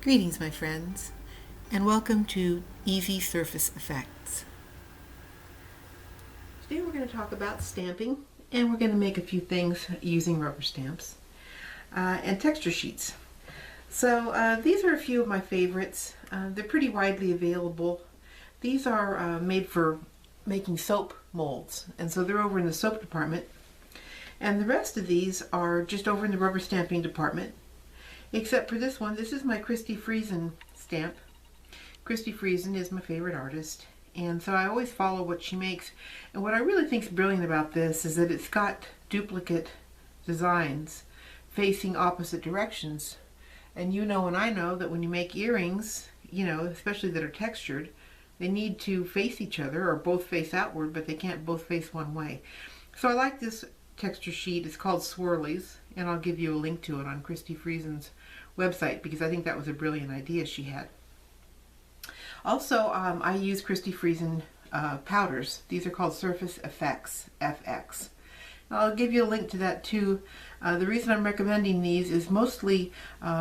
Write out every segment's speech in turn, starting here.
Greetings, my friends, and welcome to Easy Surface Effects. Today we're going to talk about stamping, and we're going to make a few things using rubber stamps and texture sheets. So these are a few of my favorites. They're pretty widely available. These are made for making soap molds, and so they're over in the soap department. And the rest of these are just over in the rubber stamping department. Except for this one. This is my Christy Friesen stamp. Christy Friesen is my favorite artist, and so I always follow what she makes. And what I really think is brilliant about this is that it's got duplicate designs facing opposite directions. And you know and I know that when you make earrings, especially that are textured, they need to face each other or both face outward, but they can't both face one way. So I like this texture sheet. It's called Swirlies, and I'll give you a link to it on Christy Friesen's website because I think that was a brilliant idea she had. Also, I use Christy Friesen powders. These are called Surface Effects, FX. I'll give you a link to that too. The reason I'm recommending these is mostly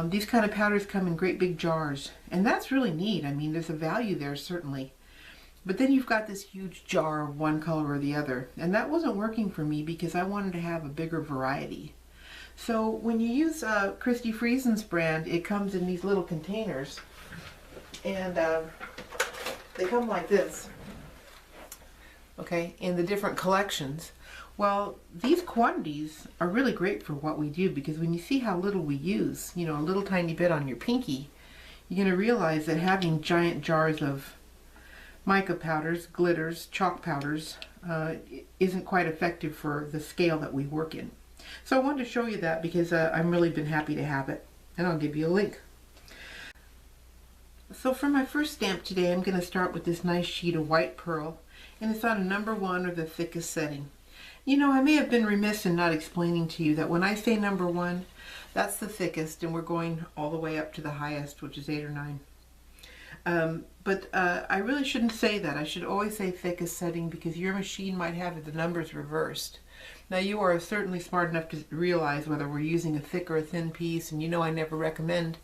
these kind of powders come in great big jars, and that's really neat. I mean, there's a value there certainly. But then you've got this huge jar of one color or the other, and that wasn't working for me because I wanted to have a bigger variety. So when you use Christy Friesen's brand, it comes in these little containers, and they come like this, okay, in the different collections. Well, these quantities are really great for what we do, because when you see how little we use, a little tiny bit on your pinky, you're going to realize that having giant jars of mica powders, glitters, chalk powders isn't quite effective for the scale that we work in. So I wanted to show you that because I've really been happy to have it, and I'll give you a link. So for my first stamp today, I'm going to start with this nice sheet of white pearl, and it's on a number 1 or the thickest setting. I may have been remiss in not explaining to you that when I say number 1, that's the thickest, and we're going all the way up to the highest, which is 8 or 9. But I really shouldn't say that. I should always say thickest setting, because your machine might have the numbers reversed. Now, you are certainly smart enough to realize whether we're using a thick or a thin piece, and I never recommend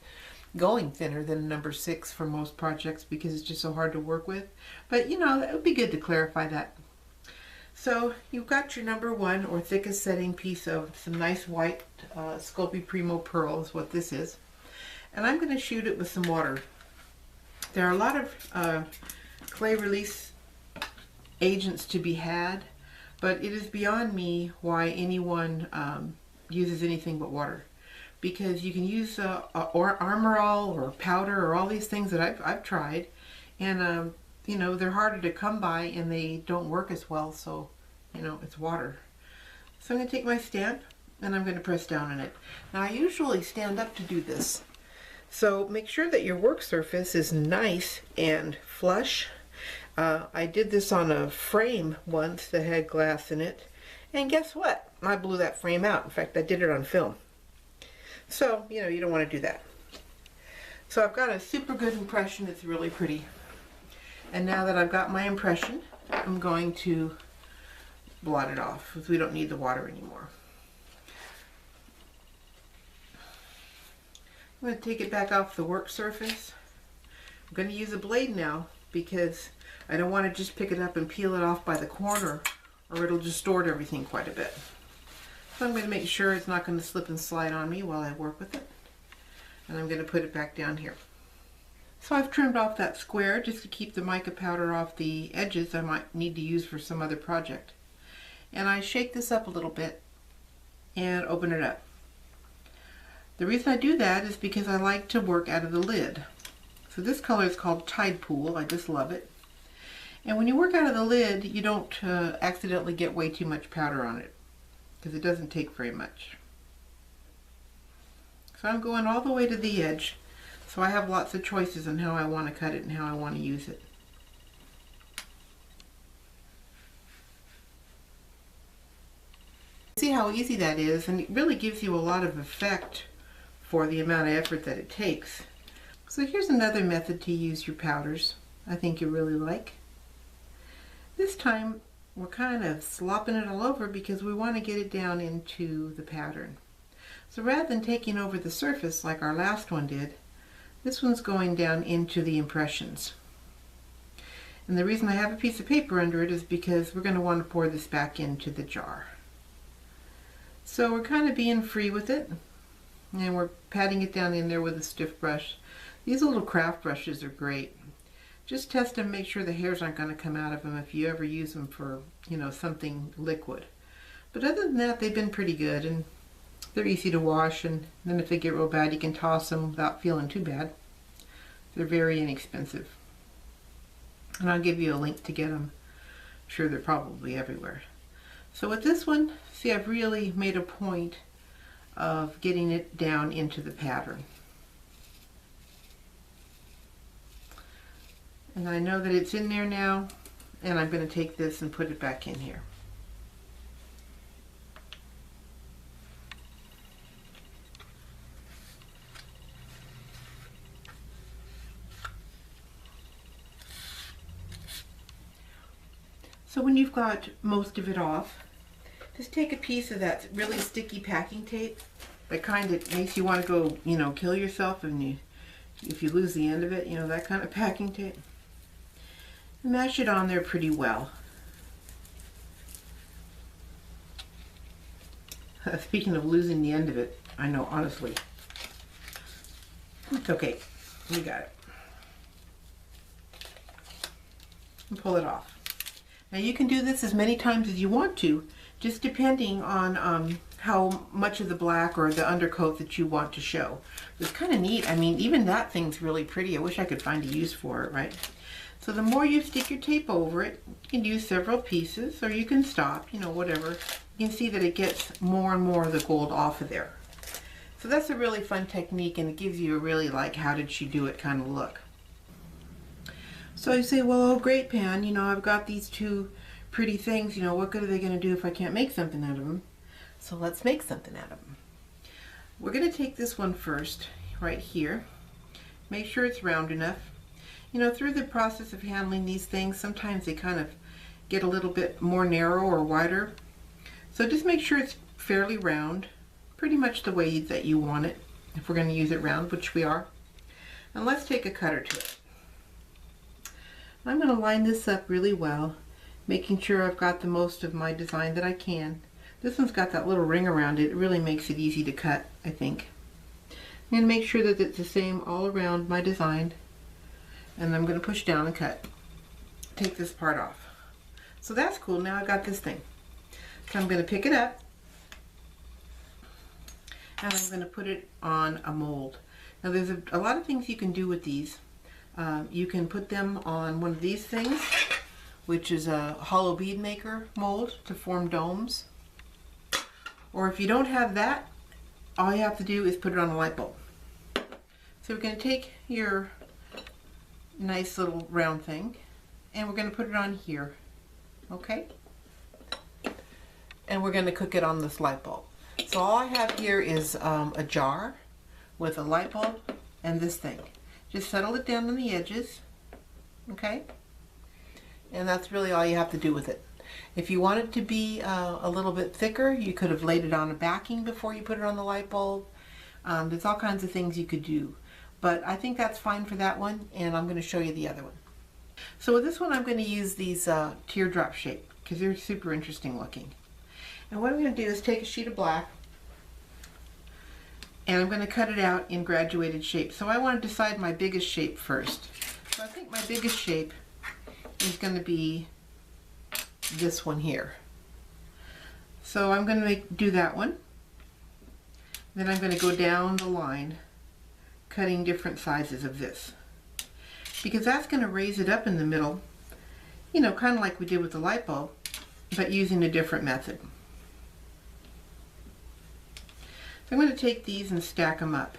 going thinner than number 6 for most projects because it's just so hard to work with. But it would be good to clarify that. So you've got your number 1 or thickest setting piece of some nice white Sculpey Primo pearl is what this is. And I'm going to shoot it with some water. There are a lot of clay release agents to be had, but it is beyond me why anyone uses anything but water. Because you can use or Armor All or powder or all these things that I've tried, and they're harder to come by and they don't work as well, so it's water. So I'm going to take my stamp and I'm going to press down on it. Now, I usually stand up to do this. So make sure that your work surface is nice and flush. I did this on a frame once that had glass in it, and guess what? I blew that frame out. In fact, I did it on film. So, you don't want to do that. So I've got a super good impression. It's really pretty. And now that I've got my impression, I'm going to blot it off because we don't need the water anymore. I'm going to take it back off the work surface. I'm going to use a blade now because I don't want to just pick it up and peel it off by the corner, or it'll distort everything quite a bit. So I'm going to make sure it's not going to slip and slide on me while I work with it. And I'm going to put it back down here. So I've trimmed off that square just to keep the mica powder off the edges I might need to use for some other project. And I shake this up a little bit and open it up. The reason I do that is because I like to work out of the lid. So this color is called Tide Pool. I just love it. And when you work out of the lid, you don't accidentally get way too much powder on it, because it doesn't take very much. So I'm going all the way to the edge, so I have lots of choices on how I want to cut it and how I want to use it. See how easy that is, and it really gives you a lot of effect for the amount of effort that it takes. So here's another method to use your powders I think you really like. This time we're kind of slopping it all over because we want to get it down into the pattern. So rather than taking over the surface like our last one did, This one's going down into the impressions. And the reason I have a piece of paper under it is because we're going to want to pour this back into the jar. So we're kind of being free with it, and we're patting it down in there with a stiff brush. These little craft brushes are great. Just test them, make sure the hairs aren't going to come out of them if you ever use them for, you know, something liquid. But other than that, they've been pretty good, and they're easy to wash, and then if they get real bad, you can toss them without feeling too bad. They're very inexpensive. And I'll give you a link to get them. I'm sure they're probably everywhere. So with this one, see, I've really made a point of getting it down into the pattern. And I know that it's in there now, and I'm going to take this and put it back in here. So when you've got most of it off, just take a piece of that really sticky packing tape that kind of makes you want to go, you know, kill yourself if you lose the end of it, you know, that kind of packing tape. And mash it on there pretty well. Speaking of losing the end of it, I know, honestly. It's okay. We got it. And pull it off. Now you can do this as many times as you want to, just depending on how much of the black or the undercoat that you want to show. It's kind of neat. I mean, even that thing's really pretty. I wish I could find a use for it, right? So the more you stick your tape over it, you can use several pieces, or you can stop, you know, whatever. You can see that it gets more and more of the gold off of there. So that's a really fun technique, and it gives you a really like, how did she do it kind of look. So you say, well, oh great, Pan, you know, I've got these two pretty things, you know, what good are they going to do if I can't make something out of them? So let's make something out of them. We're going to take this one first, right here. Make sure it's round enough. You know, through the process of handling these things, sometimes they kind of get a little bit more narrow or wider. So just make sure it's fairly round, pretty much the way that you want it, if we're going to use it round, which we are. And let's take a cutter to it. I'm going to line this up really well, making sure I've got the most of my design that I can. This one's got that little ring around it. It really makes it easy to cut, I think. I'm going to make sure that it's the same all around my design. And I'm going to push down and cut. Take this part off. So that's cool. Now I've got this thing. So I'm going to pick it up. And I'm going to put it on a mold. Now there's a lot of things you can do with these. You can put them on one of these things, which is a hollow bead maker mold to form domes. Or if you don't have that, all you have to do is put it on a light bulb. So we're going to take your nice little round thing and we're going to put it on here, okay? And we're going to cook it on this light bulb. So all I have here is a jar with a light bulb and this thing. Just settle it down on the edges, okay? And that's really all you have to do with it. If you want it to be a little bit thicker, you could have laid it on a backing before you put it on the light bulb. There's all kinds of things you could do. But I think that's fine for that one, and I'm going to show you the other one. So with this one, I'm going to use these teardrop shape, because they're super interesting looking. And what I'm going to do is take a sheet of black, and I'm going to cut it out in graduated shape. So I want to decide my biggest shape first. So I think my biggest shape is going to be this one here. So I'm going to do that one. Then I'm going to go down the line, cutting different sizes of this. Because that's going to raise it up in the middle, you know, kind of like we did with the light bulb, but using a different method. So I'm going to take these and stack them up.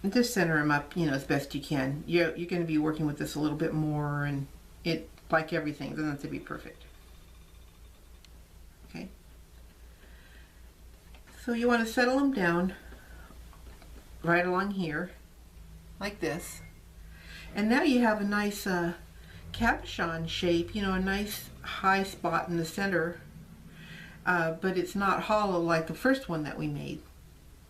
And just center them up, you know, as best you can. You're going to be working with this a little bit more, and it, like everything, doesn't have to be perfect. Okay. So you want to settle them down right along here, like this. And now you have a nice cabochon shape, you know, a nice high spot in the center. but it's not hollow like the first one that we made.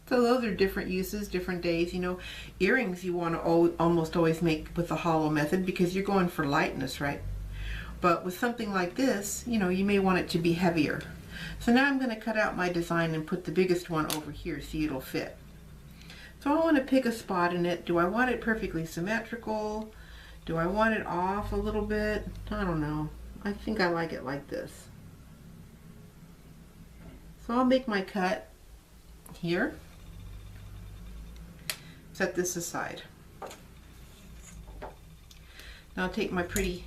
So those are different uses, different days. You know, earrings you want to almost always make with the hollow method because you're going for lightness, right? But with something like this, you know, you may want it to be heavier. So now I'm going to cut out my design and put the biggest one over here so it'll fit. So I want to pick a spot in it. Do I want it perfectly symmetrical? Do I want it off a little bit? I don't know. I think I like it like this. So I'll make my cut here. Set this aside. Now I'll take my pretty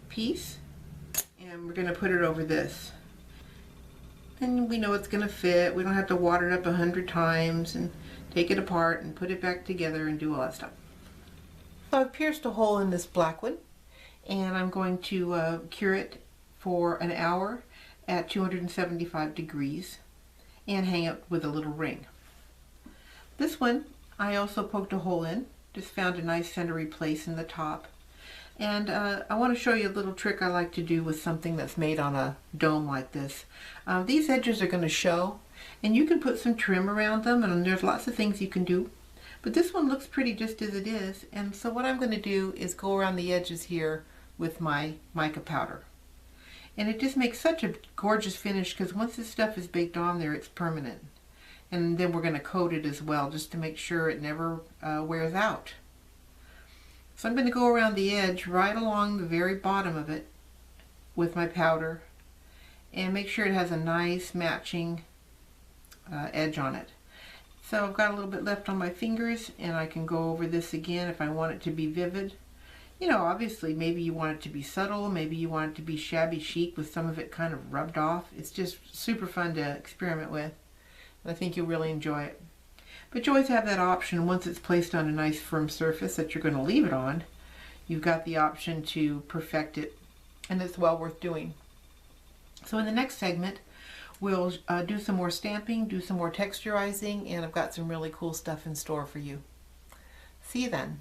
piece and we're going to put it over this. And we know it's going to fit. We don't have to water it up 100 times and take it apart and put it back together and do all that stuff. So I've pierced a hole in this black one and I'm going to cure it for an hour at 275 degrees and hang it with a little ring. This one I also poked a hole in, just found a nice centery place in the top. And I want to show you a little trick I like to do with something that's made on a dome like this. These edges are going to show, and you can put some trim around them, and there's lots of things you can do. But this one looks pretty just as it is, and so what I'm going to do is go around the edges here with my mica powder. And it just makes such a gorgeous finish because once this stuff is baked on there, it's permanent. And then we're going to coat it as well just to make sure it never wears out. So I'm going to go around the edge right along the very bottom of it with my powder and make sure it has a nice matching edge on it. So I've got a little bit left on my fingers and I can go over this again if I want it to be vivid. You know, obviously maybe you want it to be subtle, maybe you want it to be shabby chic with some of it kind of rubbed off. It's just super fun to experiment with. I think you'll really enjoy it. But you always have that option once it's placed on a nice firm surface that you're going to leave it on. You've got the option to perfect it, and it's well worth doing. So in the next segment, we'll do some more stamping, do some more texturizing, and I've got some really cool stuff in store for you. See you then.